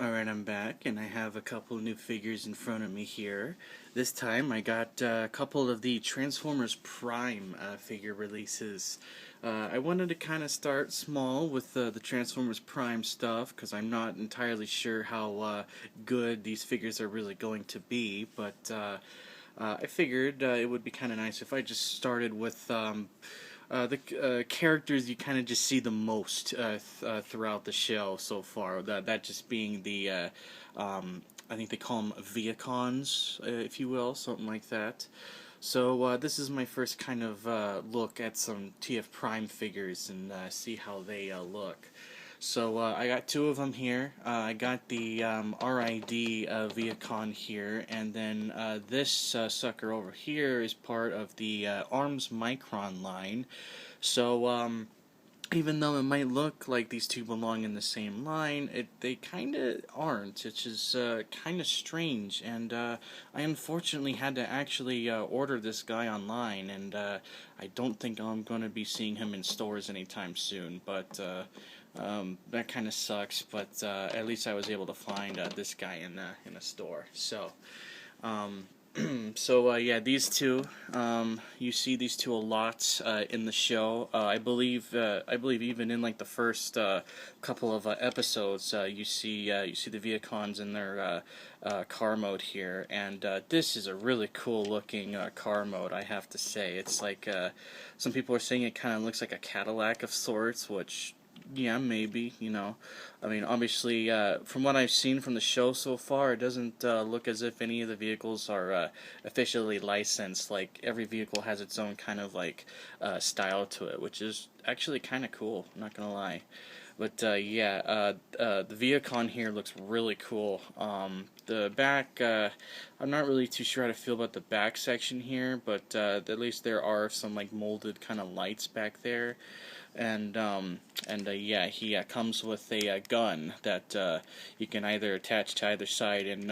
Alright, I'm back, and I have a couple new figures in front of me here. This time I got a couple of the Transformers Prime figure releases. I wanted to kind of start small with the Transformers Prime stuff, because I'm not entirely sure how good these figures are really going to be, but I figured it would be kind of nice if I just started with the characters you kind of just see the most throughout the show so far. That just being the, I think they call them Vehicons, if you will, something like that. So this is my first kind of look at some TF Prime figures and see how they look. So I got two of them here. I got the R.I.D. Vehicon here, and then this sucker over here is part of the Arms Micron line. So even though it might look like these two belong in the same line, they kind of aren't, which is kind of strange. And I unfortunately had to actually order this guy online, and I don't think I'm going to be seeing him in stores anytime soon. But that kind of sucks. But at least I was able to find this guy in a store. So. Yeah, these two, you see these two a lot in the show. I believe even in like the first couple of episodes, you see the Vehicons in their car mode here, and this is a really cool looking car mode. I have to say, it's like some people are saying it kind of looks like a Cadillac of sorts, which. Yeah, maybe, you know. I mean, obviously, from what I've seen from the show so far, it doesn't look as if any of the vehicles are officially licensed. Like, every vehicle has its own kind of, like, style to it, which is actually kind of cool, not gonna lie. But, yeah, the Vehicon here looks really cool. The back, I'm not really too sure how to feel about the back section here, but at least there are some, like, molded kind of lights back there. And yeah, he comes with a gun that you can either attach to either side in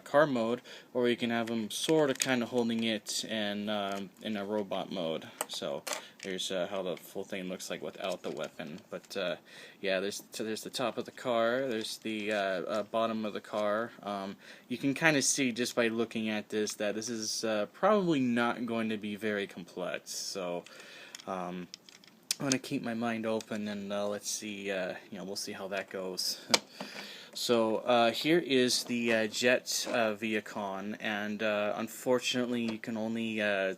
car mode, or you can have him sort of kind of holding it in a robot mode. So there's how the full thing looks like without the weapon. But yeah, there's the top of the car, there's the bottom of the car. You can kind of see just by looking at this that this is probably not going to be very complex. So. I'm gonna keep my mind open, and let's see. We'll see how that goes. So here is the Jet Vehicon, and unfortunately, you can only, at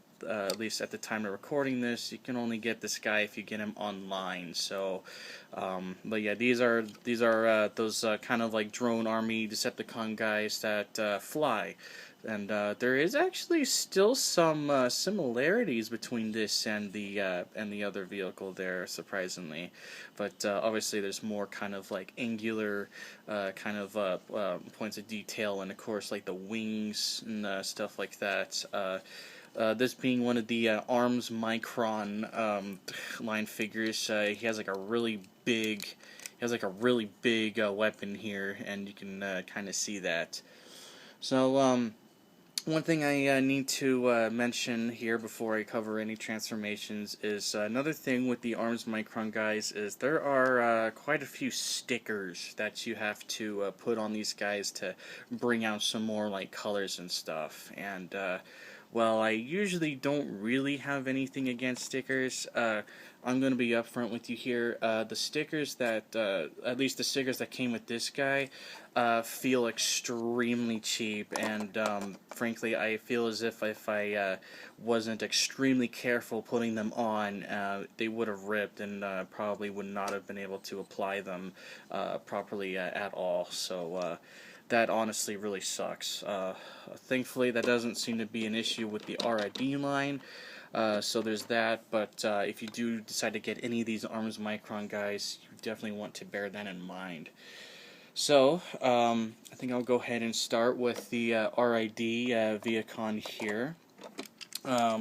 least at the time of recording this, you can only get this guy if you get him online. So, but yeah, these are those kind of like drone army Decepticon guys that fly. And there is actually still some similarities between this and the other vehicle there, surprisingly. But obviously, there's more kind of like angular kind of points of detail, and of course, like the wings and stuff like that. This being one of the Arms Micron line figures, he has like a really big, weapon here, and you can kind of see that. So. One thing I need to mention here before I cover any transformations is another thing with the Arms Micron guys is there are quite a few stickers that you have to put on these guys to bring out some more like colors and stuff. And well, I usually don't really have anything against stickers. I'm going to be upfront with you here. The stickers that, at least the stickers that came with this guy, feel extremely cheap, and frankly, I feel as if I wasn't extremely careful putting them on, they would have ripped and probably would not have been able to apply them properly at all. So that honestly really sucks. Thankfully, that doesn't seem to be an issue with the R.I.D. line. So there's that, but if you do decide to get any of these Arms Micron guys, you definitely want to bear that in mind. So, I think I'll go ahead and start with the R.I.D. Vehicon here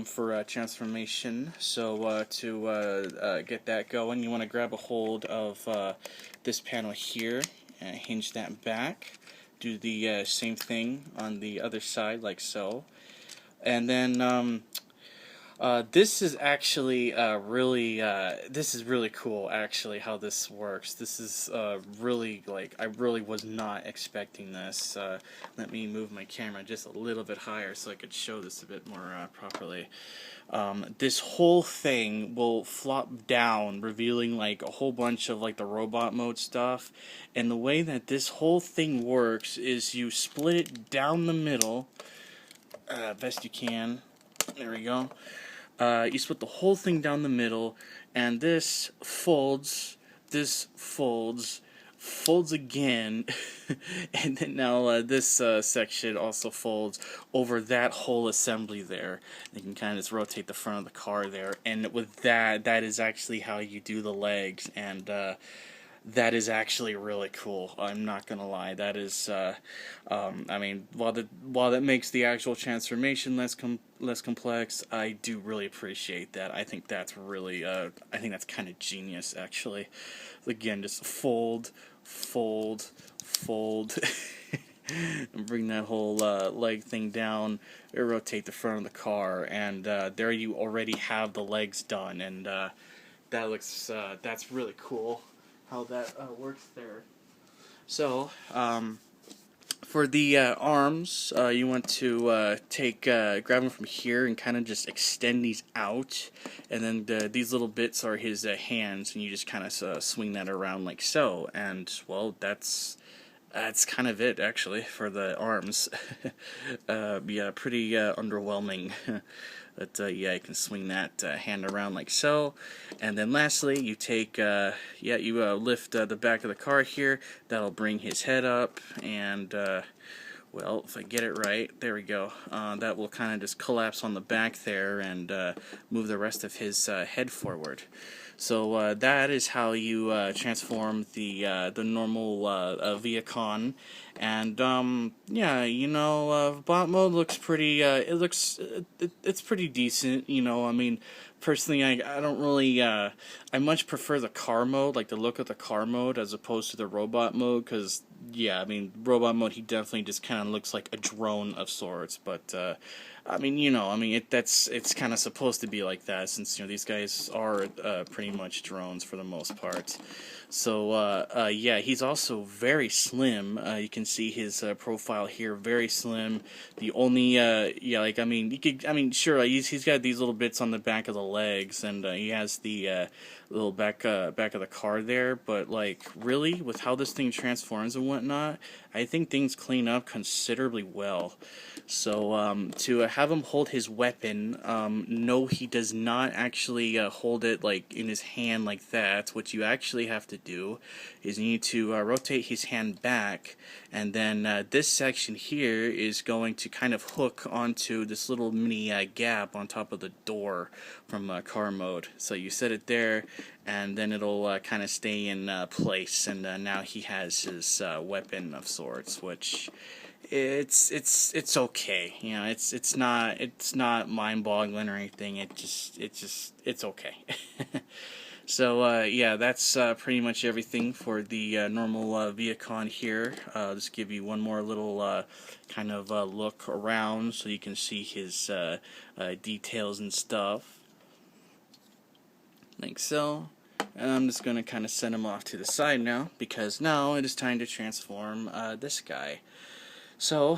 for transformation. So to get that going, you want to grab a hold of this panel here, and hinge that back. Do the same thing on the other side, like so. And then This is actually this is really cool. Actually, how this works. This is really like I really was not expecting this. Let me move my camera just a little bit higher so I could show this a bit more properly. This whole thing will flop down, revealing like a whole bunch of like the robot mode stuff. And the way that this whole thing works is you split it down the middle, best you can. There we go. You split the whole thing down the middle, and this folds, folds again, and then now this section also folds over that whole assembly there. You can kind of just rotate the front of the car there, and with that, that is actually how you do the legs, and that is actually really cool. I'm not gonna lie. That is, I mean, while that makes the actual transformation less complex, I do really appreciate that. I think that's really, I think that's kind of genius, actually. Again, just fold, fold, fold, and bring that whole leg thing down. Rotate the front of the car, and there you already have the legs done, and that looks, that's really cool how that works there. So, for the arms, you want to grab them from here and kind of just extend these out, and then these little bits are his hands, and you just kind of swing that around like so, and well, that's kind of it actually for the arms. Yeah, pretty underwhelming. But yeah, you can swing that hand around like so, and then lastly, you take you lift the back of the car here. That'll bring his head up, and well, if I get it right, there we go. That will kind of just collapse on the back there and move the rest of his head forward. So that is how you transform the normal Vehicon, and yeah, you know, bot mode looks pretty. It's pretty decent. You know, I mean, personally, I don't really. I much prefer the car mode, like the look of the car mode, as opposed to the robot mode, because yeah, I mean, robot mode, he definitely just kind of looks like a drone of sorts, but I mean, you know, I mean, it's kind of supposed to be like that, since, you know, these guys are pretty much drones for the most part. So yeah, he's also very slim. You can see his profile here, very slim. The only yeah, like, I mean, sure, he's got these little bits on the back of the legs, and he has the little back of the car there, but like, really, with how this thing transforms and whatnot, I think things clean up considerably well. So to have him hold his weapon, no, he does not actually hold it like in his hand like that. What you actually have to do is you need to rotate his hand back, and then this section here is going to kind of hook onto this little mini gap on top of the door from car mode. So you set it there, and then it'll kind of stay in place, and now he has his weapon of sorts, which it's okay. You know, it's not mind-boggling or anything. It's okay. So yeah, that's pretty much everything for the normal Vehicon here. Just give you one more little kind of look around so you can see his details and stuff, like so. And I'm just going to kind of send him off to the side now, because now it is time to transform this guy. So,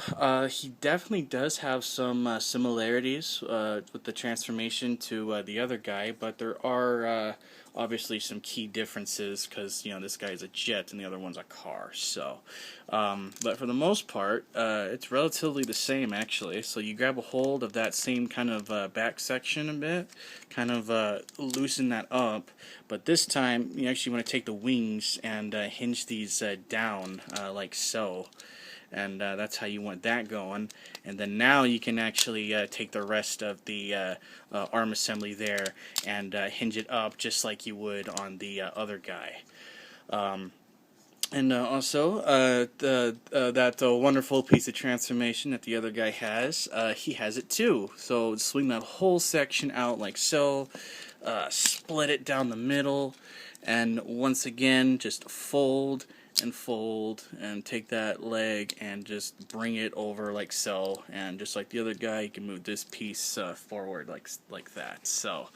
he definitely does have some similarities with the transformation to the other guy, but there are obviously some key differences, because, you know, this guy is a jet and the other one's a car. So, but for the most part, it's relatively the same, actually. So you grab a hold of that same kind of back section a bit, kind of loosen that up, but this time you actually want to take the wings and hinge these down like so. And that's how you want that going. And then now you can actually take the rest of the arm assembly there and hinge it up just like you would on the other guy. And also, that wonderful piece of transformation that the other guy has, he has it too. So swing that whole section out like so, split it down the middle, and once again just fold and fold and take that leg and just bring it over like so, and just like the other guy, you can move this piece forward like that. So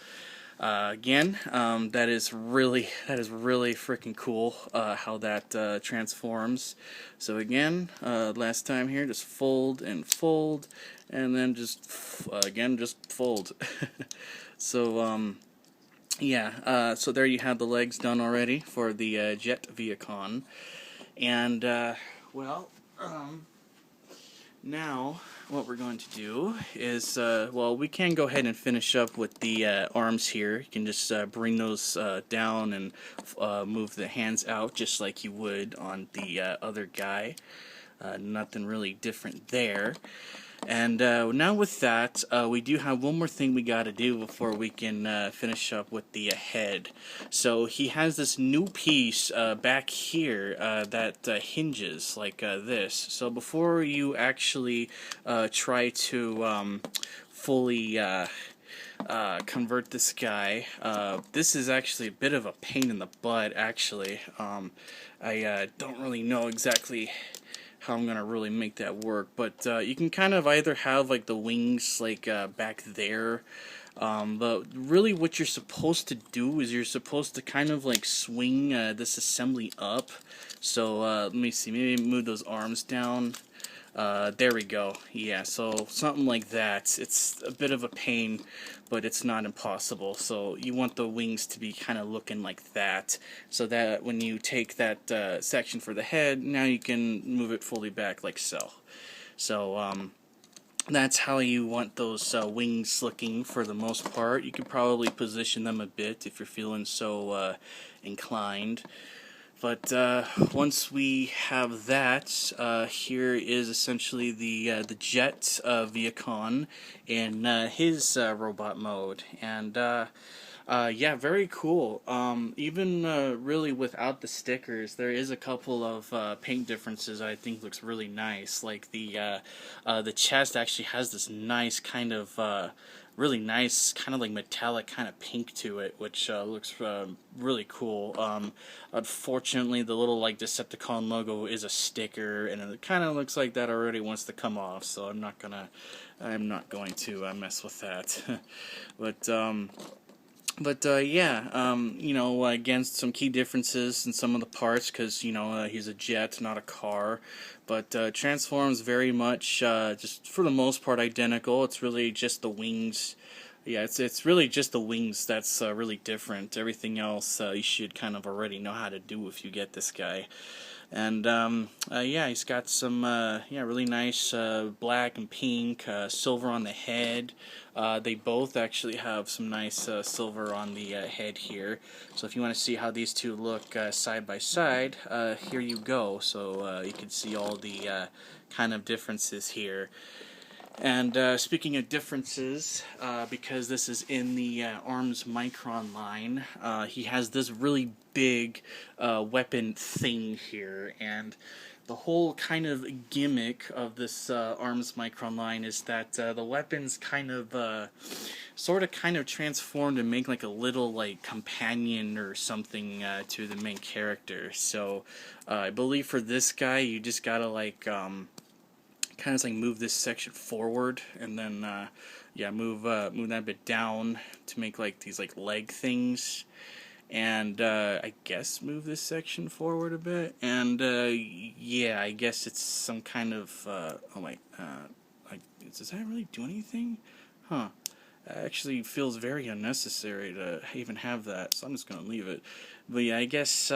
again, that is really freaking cool how that transforms. So again, last time here, just fold and fold, and then just again just fold. So yeah, so there you have the legs done already for the Jet Vehicon. And well, now what we're going to do is, well, we can go ahead and finish up with the arms here. You can just bring those down and move the hands out just like you would on the other guy. Nothing really different there. And now with that, we do have one more thing we got to do before we can finish up with the head. So he has this new piece back here that hinges like this. So before you actually try to fully convert this guy, this is actually a bit of a pain in the butt, actually. I don't really know exactly how I'm gonna really make that work, but you can kind of either have like the wings like back there, but really what you're supposed to do is you're supposed to kind of like swing this assembly up. So let me see, maybe move those arms down. There we go. Yeah, so something like that. It's a bit of a pain, but it's not impossible. So you want the wings to be kind of looking like that, so that when you take that section for the head, now you can move it fully back like so. So that's how you want those wings looking for the most part. You could probably position them a bit if you're feeling so inclined. But once we have that, here is essentially the Jet Vehicon in his robot mode, and yeah, very cool. Even really without the stickers, there is a couple of paint differences I think looks really nice. Like the chest actually has this nice kind of really nice kind of like metallic kind of pink to it, which looks really cool. Unfortunately, the little like Decepticon logo is a sticker, and it kind of looks like that already wants to come off. So I'm not going to mess with that. But yeah, you know, again, some key differences in some of the parts, because, you know, he's a jet, not a car, but transforms very much, just for the most part, identical. It's really just the wings. Yeah, it's really just the wings that's really different. Everything else you should kind of already know how to do if you get this guy. And yeah, he's got some yeah, really nice black and pink, silver on the head. They both actually have some nice silver on the head here. So if you want to see how these two look side by side, here you go. So you can see all the kind of differences here. And speaking of differences, because this is in the Arms Micron line, he has this really big weapon thing here, and the whole kind of gimmick of this Arms Micron line is that the weapons kind of sort of transform to make like a little like companion or something to the main character. So I believe for this guy you just gotta like kind of like move this section forward, and then yeah, move that bit down to make like these like leg things, and I guess move this section forward a bit, and yeah, I guess it's some kind of oh my, like, does that really do anything? Huh. It actually feels very unnecessary to even have that, so I'm just gonna leave it. But yeah, I guess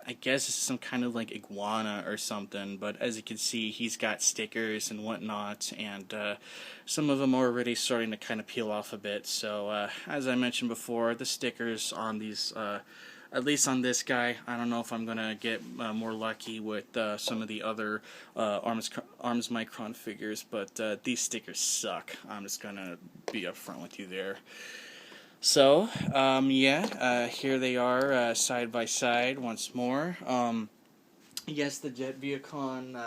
it's some kind of like iguana or something, but as you can see, he's got stickers and whatnot, and some of them are already starting to kind of peel off a bit. So as I mentioned before, the stickers on these, at least on this guy, I don't know if I'm going to get more lucky with some of the other Arms Micron figures, but these stickers suck. I'm just going to be upfront with you there. So, yeah, here they are, side by side once more. Yes, the Jet Vehicon,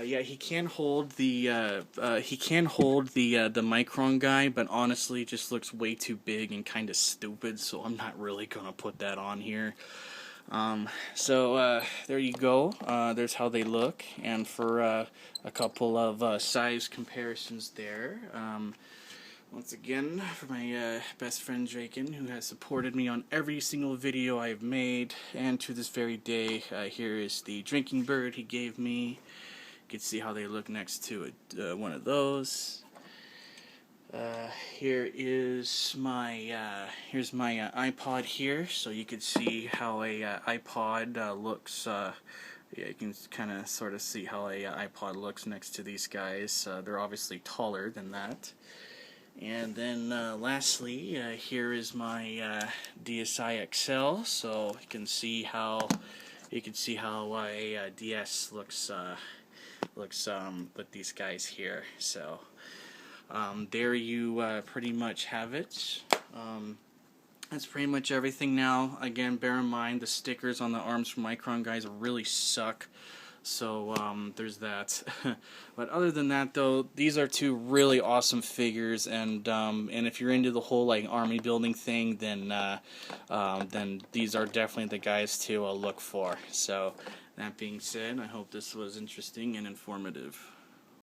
yeah, he can hold the Micron guy, but honestly, just looks way too big and kind of stupid, so I'm not really gonna put that on here. There you go. There's how they look, and for a couple of size comparisons there. Once again, for my best friend Draken, who has supported me on every single video I've made, and to this very day, here is the drinking bird he gave me. You can see how they look next to one of those. Here is my here's my iPod here, so you can see how a iPod looks. Yeah, you can kind of sort of see how a iPod looks next to these guys. They're obviously taller than that. And then lastly, here is my DSi XL, so you can see how a DS looks with these guys here. So there you pretty much have it. That's pretty much everything now. Again, bear in mind the stickers on the arms from Micron guys really suck. So there's that. But other than that, though, these are two really awesome figures, and if you're into the whole like army building thing, then these are definitely the guys to look for. So that being said, I hope this was interesting and informative.